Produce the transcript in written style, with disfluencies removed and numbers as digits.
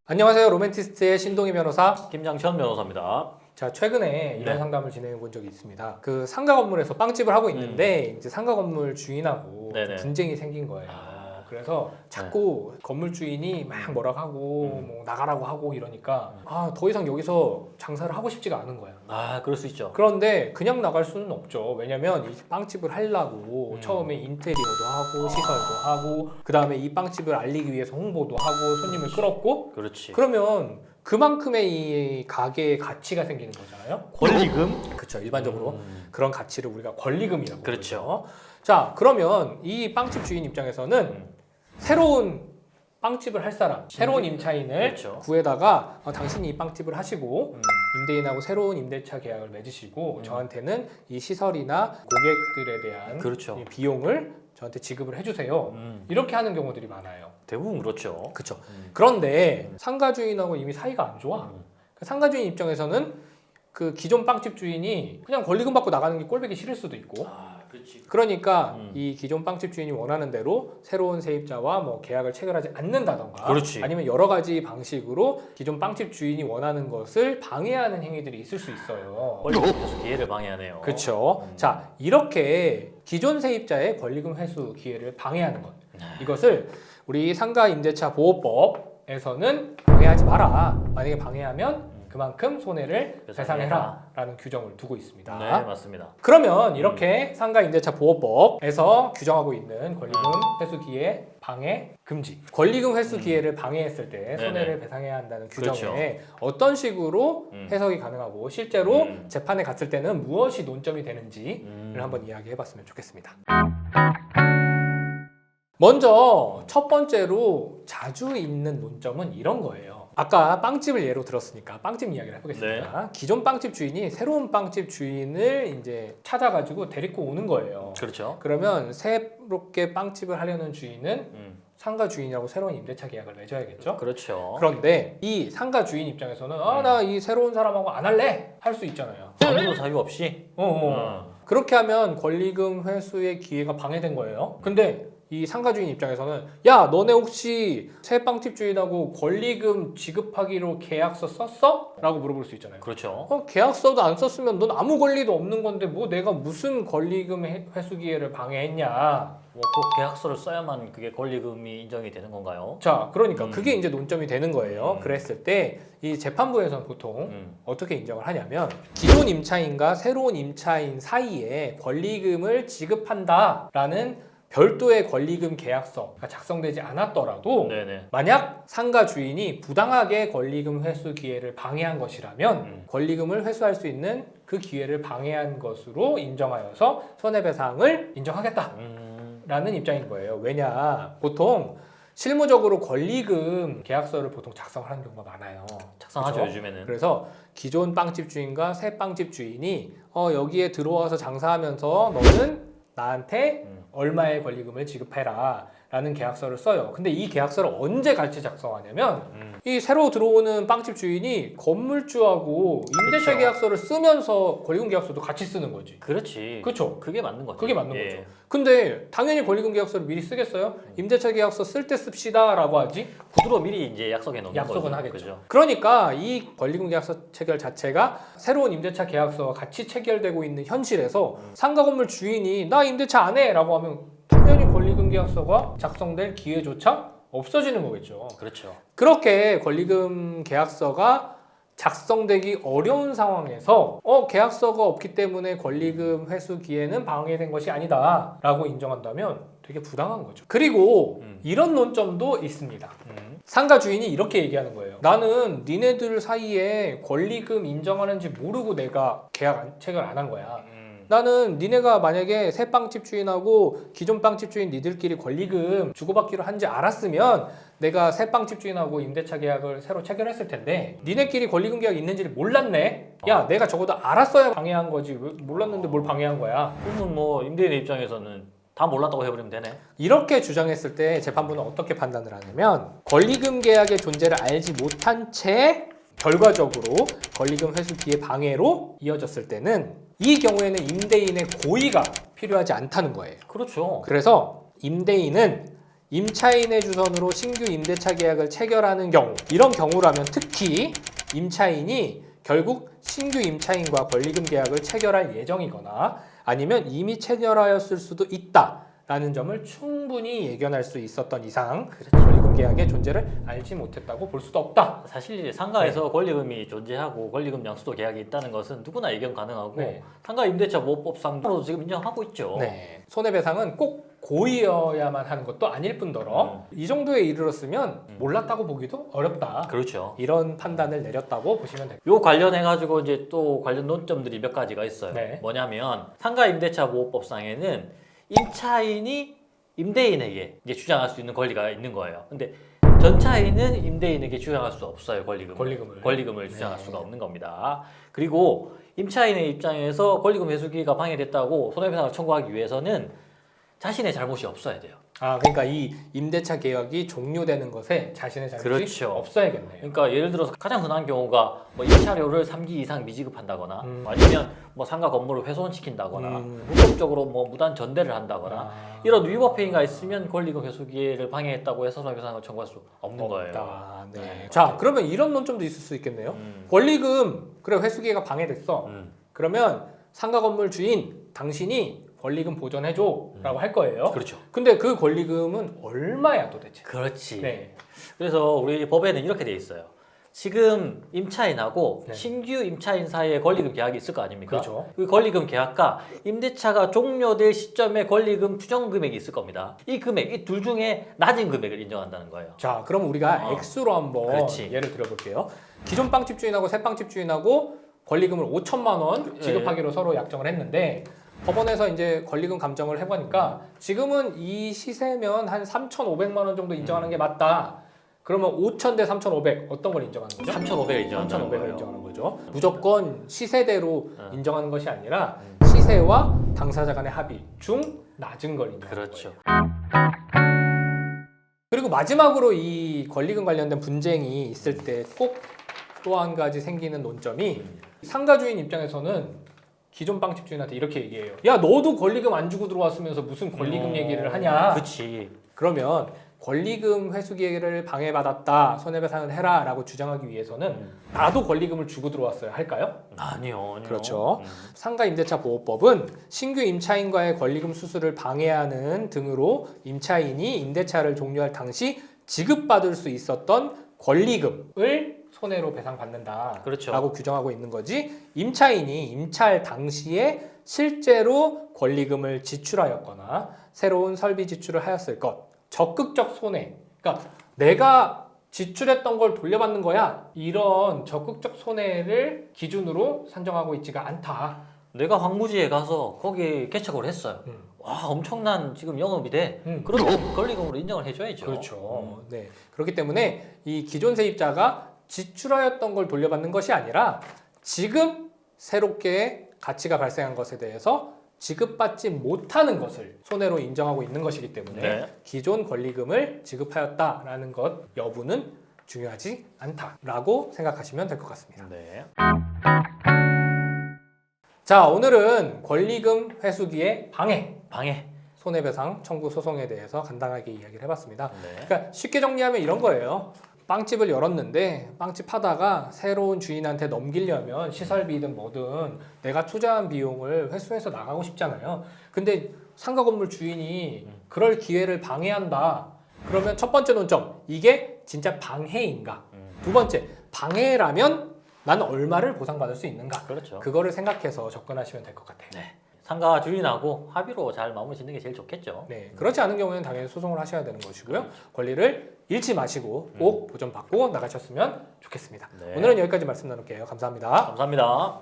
안녕하세요. 로맨티스트의 신동희 변호사. 김장천 변호사입니다. 자, 최근에 이런 네. 상담을 진행해 본 적이 있습니다. 그 상가 건물에서 빵집을 하고 있는데 이제 상가 건물 주인하고 네네. 분쟁이 생긴 거예요. 그래서 자꾸 건물 주인이 막 뭐라고 하고 뭐 나가라고 하고 이러니까 더 이상 여기서 장사를 하고 싶지가 않은 거야. 그럴 수 있죠. 그런데 그냥 나갈 수는 없죠. 왜냐면 이 빵집을 하려고 처음에 인테리어도 하고 시설도 하고 그 다음에 이 빵집을 알리기 위해서 홍보도 하고 손님을 끌었고 그렇지. 그러면 그만큼의 이 가게의 가치가 생기는 거잖아요. 권리금? 그렇죠. 일반적으로 그런 가치를 우리가 권리금이라고 그렇죠. 부르죠. 자, 그러면 이 빵집 주인 입장에서는 새로운 빵집을 할 사람, 새로운 임차인을 그렇죠. 구해다가 당신이 이 빵집을 하시고 임대인하고 새로운 임대차 계약을 맺으시고 저한테는 이 시설이나 고객들에 대한 그렇죠. 이 비용을 저한테 지급을 해주세요. 이렇게 하는 경우들이 많아요. 대부분 그렇죠. 그렇죠. 그런데 상가 주인하고 이미 사이가 안 좋아. 그 상가 주인 입장에서는 그 기존 빵집 주인이 그냥 권리금 받고 나가는 게 꼴보기 싫을 수도 있고. 그렇지. 그러니까 이 기존 빵집 주인이 원하는 대로 새로운 세입자와 뭐 계약을 체결하지 않는다던가 그렇지. 아니면 여러 가지 방식으로 기존 빵집 주인이 원하는 것을 방해하는 행위들이 있을 수 있어요. 권리금 회수 기회를 방해하네요. 그렇죠. 자, 이렇게 기존 세입자의 권리금 회수 기회를 방해하는 것. 이것을 우리 상가 임대차 보호법에서는 방해하지 마라. 만약에 방해하면 그만큼 손해를 배상해라 라는 규정을 두고 있습니다. 네, 맞습니다. 그러면 이렇게 상가 임대차 보호법에서 규정하고 있는 권리금 회수 기회 방해 금지. 권리금 회수 기회를 방해했을 때 손해를 배상해야 한다는 규정에 그렇죠. 어떤 식으로 해석이 가능하고 실제로 음. 재판에 갔을 때는 무엇이 논점이 되는지를 한번 이야기해 봤으면 좋겠습니다. 먼저 첫 번째로 자주 있는 논점은 이런 거예요. 아까 빵집을 예로 들었으니까 빵집 이야기를 해보겠습니다. 기존 빵집 주인이 새로운 빵집 주인을 이제 찾아가지고 데리고 오는 거예요. 그렇죠. 그러면 새롭게 빵집을 하려는 주인은 상가 주인이라고 새로운 임대차 계약을 맺어야겠죠. 그렇죠. 그런데 이 상가 주인 입장에서는 나 이 새로운 사람하고 안 할래 할 수 있잖아요. 아무도 자유 없이. 그렇게 하면 권리금 회수의 기회가 방해된 거예요. 근데 이 상가 주인 입장에서는 야, 너네 혹시 새 빵집 주인하고 권리금 지급하기로 계약서 썼어? 라고 물어볼 수 있잖아요. 그렇죠. 계약서도 안 썼으면 넌 아무 권리도 없는 건데 뭐 내가 무슨 권리금 회수 기회를 방해했냐. 뭐 그 계약서를 써야만 그게 권리금이 인정이 되는 건가요? 자, 그러니까 그게 이제 논점이 되는 거예요. 그랬을 때 이 재판부에서는 보통 어떻게 인정을 하냐면 기존 임차인과 새로운 임차인 사이에 권리금을 지급한다라는 별도의 권리금 계약서가 작성되지 않았더라도 네네. 만약 상가 주인이 부당하게 권리금 회수 기회를 방해한 것이라면 권리금을 회수할 수 있는 그 기회를 방해한 것으로 인정하여서 손해배상을 인정하겠다라는 입장인 거예요. 왜냐, 보통 실무적으로 권리금 계약서를 보통 작성을 하는 경우가 많아요. 작성하죠, 그렇죠? 요즘에는. 그래서 기존 빵집 주인과 새 빵집 주인이 여기에 들어와서 장사하면서 너는 나한테 얼마의 권리금을 지급해라 라는 계약서를 써요. 근데 이 계약서를 언제 같이 작성하냐면 이 새로 들어오는 빵집 주인이 건물주하고 임대차 그쵸. 계약서를 쓰면서 권리금 계약서도 같이 쓰는 거지. 그렇지. 그렇죠. 그게 맞는 거죠. 그게 맞는 예. 거죠. 근데 당연히 권리금 계약서를 미리 쓰겠어요? 임대차 계약서 쓸 때 씁시다 라고 하지 구두로 미리 이제 약속해 놓는 약속은 거죠. 하겠죠. 그죠? 그러니까 이 권리금 계약서 체결 자체가 새로운 임대차 계약서와 같이 체결되고 있는 현실에서 상가 건물 주인이 나 임대차 안 해 라고 하면 당연히 권리금 계약서가 작성될 기회조차 없어지는 거겠죠. 그렇죠. 그렇게 권리금 계약서가 작성되기 어려운 상황에서 계약서가 없기 때문에 권리금 회수 기회는 방해된 것이 아니다 라고 인정한다면 되게 부당한 거죠. 그리고 이런 논점도 있습니다. 상가 주인이 이렇게 얘기하는 거예요. 나는 니네들 사이에 권리금 인정하는지 모르고 내가 계약 체결 안 한 거야. 나는 니네가 만약에 새 빵집 주인하고 기존 빵집 주인 니들끼리 권리금 주고받기로 한지 알았으면 내가 새 빵집 주인하고 임대차 계약을 새로 체결했을 텐데 니네끼리 권리금 계약이 있는지를 몰랐네. 야, 내가 적어도 알았어야 방해한 거지. 왜 몰랐는데 뭘 방해한 거야. 그러면 뭐 임대인의 입장에서는 다 몰랐다고 해버리면 되네. 이렇게 주장했을 때 재판부는 어떻게 판단을 하냐면 권리금 계약의 존재를 알지 못한 채 결과적으로 권리금 회수 기회 방해로 이어졌을 때는 이 경우에는 임대인의 고의가 필요하지 않다는 거예요. 그렇죠. 그래서 임대인은 임차인의 주선으로 신규 임대차 계약을 체결하는 경우, 이런 경우라면 특히 임차인이 결국 신규 임차인과 권리금 계약을 체결할 예정이거나 아니면 이미 체결하였을 수도 있다라는 점을 충분히 예견할 수 있었던 이상 권리금 계약의 존재를 알지 못했다고 볼 수도 없다. 사실 상가에서 권리금이 존재하고 권리금 양수도 계약이 있다는 것은 누구나 예견 가능하고 네. 상가 임대차 보호법상으로 지금 인정하고 있죠. 네. 손해배상은 꼭 고의여야만 하는 것도 아닐 뿐더러 이 정도에 이르렀으면 몰랐다고 보기도 어렵다. 그렇죠. 이런 판단을 내렸다고 보시면 됩니다. 요 관련해 가지고 이제 또 관련 논점들이 몇 가지가 있어요. 네. 뭐냐면 상가 임대차 보호법상에는 임차인이 임대인에게 이제 주장할 수 있는 권리가 있는 거예요. 근데 전차인은 임대인에게 주장할 수 없어요. 권리금을 주장할 수가 없는 겁니다. 그리고 임차인의 입장에서 권리금 회수기가 방해됐다고 손해배상을 청구하기 위해서는 자신의 잘못이 없어야 돼요. 아, 그러니까 이 임대차 계약이 종료되는 것에 자신의 잘못이 그렇죠. 없어야겠네요. 그러니까 예를 들어서 가장 흔한 경우가 뭐 임차료를 3기 이상 미지급한다거나 아니면 뭐 상가 건물을 훼손시킨다거나 불법적으로 뭐 무단 전대를 한다거나 이런 위법 행위가 있으면 권리금 회수 기회를 방해했다고 해서 손해배상을 청구할 수 없는 거예요. 없다. 네. 자, 그러면 이런 논점도 있을 수 있겠네요. 권리금 그래 회수 기회가 방해됐어. 그러면 상가 건물 주인 당신이 권리금 보전해줘라고 할 거예요. 그렇죠. 근데 그 권리금은 얼마야 도대체? 그렇지. 네. 그래서 우리 법에는 이렇게 돼 있어요. 지금 임차인하고 네. 신규 임차인 사이에 권리금 계약이 있을 거 아닙니까? 그렇죠. 그 권리금 계약과 임대차가 종료될 시점에 권리금 추정 금액이 있을 겁니다. 이 금액, 이 둘 중에 낮은 금액을 인정한다는 거예요. 자, 그럼 우리가 액수로 한번 그렇지. 예를 들어볼게요. 기존 빵집 주인하고 새 빵집 주인하고 권리금을 5천만 원 지급하기로 서로 약정을 했는데 법원에서 이제 권리금 감정을 해보니까 지금은 이 시세면 한 3,500만 원 정도 인정하는 게 맞다. 그러면 5,000 대 3,500 어떤 걸 인정하는 거죠? 3,500을 인정한다는 3,500을 거예요. 인정하는 거죠. 무조건 시세대로 인정하는 것이 아니라 시세와 당사자 간의 합의 중 낮은 걸 인정하는 그렇죠. 거예요. 그리고 마지막으로 이 권리금 관련된 분쟁이 있을 때 꼭 또 한 가지 생기는 논점이 상가 주인 입장에서는 기존 빵집 주인한테 이렇게 얘기해요. 야, 너도 권리금 안 주고 들어왔으면서 무슨 권리금 얘기를 하냐? 그렇지. 그러면 권리금 회수 기회를 방해받았다, 손해배상을 해라라고 주장하기 위해서는 나도 권리금을 주고 들어왔어야 할까요? 아니요. 그렇죠. 상가 임대차 보호법은 신규 임차인과의 권리금 수수를 방해하는 등으로 임차인이 임대차를 종료할 당시 지급받을 수 있었던 권리금을 손해로 배상받는다라고 그렇죠. 규정하고 있는 거지. 임차인이 임차할 당시에 실제로 권리금을 지출하였거나 새로운 설비 지출을 하였을 것, 적극적 손해. 그러니까 내가 지출했던 걸 돌려받는 거야. 이런 적극적 손해를 기준으로 산정하고 있지가 않다. 내가 황무지에 가서 거기 개척을 했어요. 와, 엄청난 지금 영업이 돼. 그러면 권리금으로 인정을 해줘야죠. 그렇죠. 네. 그렇기 때문에 이 기존 세입자가 지출하였던 걸 돌려받는 것이 아니라 지금 새롭게 가치가 발생한 것에 대해서 지급받지 못하는 것을 손해로 인정하고 있는 것이기 때문에 네. 기존 권리금을 지급하였다라는 것 여부는 중요하지 않다라고 생각하시면 될 것 같습니다. 네. 자, 오늘은 권리금 회수기의 방해, 방해. 손해배상 청구 소송에 대해서 간단하게 이야기를 해봤습니다. 네. 그러니까 쉽게 정리하면 이런 거예요. 빵집을 열었는데 빵집 하다가 새로운 주인한테 넘기려면 시설비든 뭐든 내가 투자한 비용을 회수해서 나가고 싶잖아요. 근데 상가 건물 주인이 그럴 기회를 방해한다. 그러면 첫 번째 논점, 이게 진짜 방해인가? 두 번째, 방해라면 난 얼마를 보상받을 수 있는가? 그렇죠. 그거를 생각해서 접근하시면 될 것 같아요. 네. 상가 주인하고 합의로 잘 마무리 짓는 게 제일 좋겠죠. 네, 그렇지 않은 경우에는 당연히 소송을 하셔야 되는 것이고요. 권리를 잃지 마시고 꼭 보전받고 나가셨으면 좋겠습니다. 네. 오늘은 여기까지 말씀 나눌게요. 감사합니다. 감사합니다.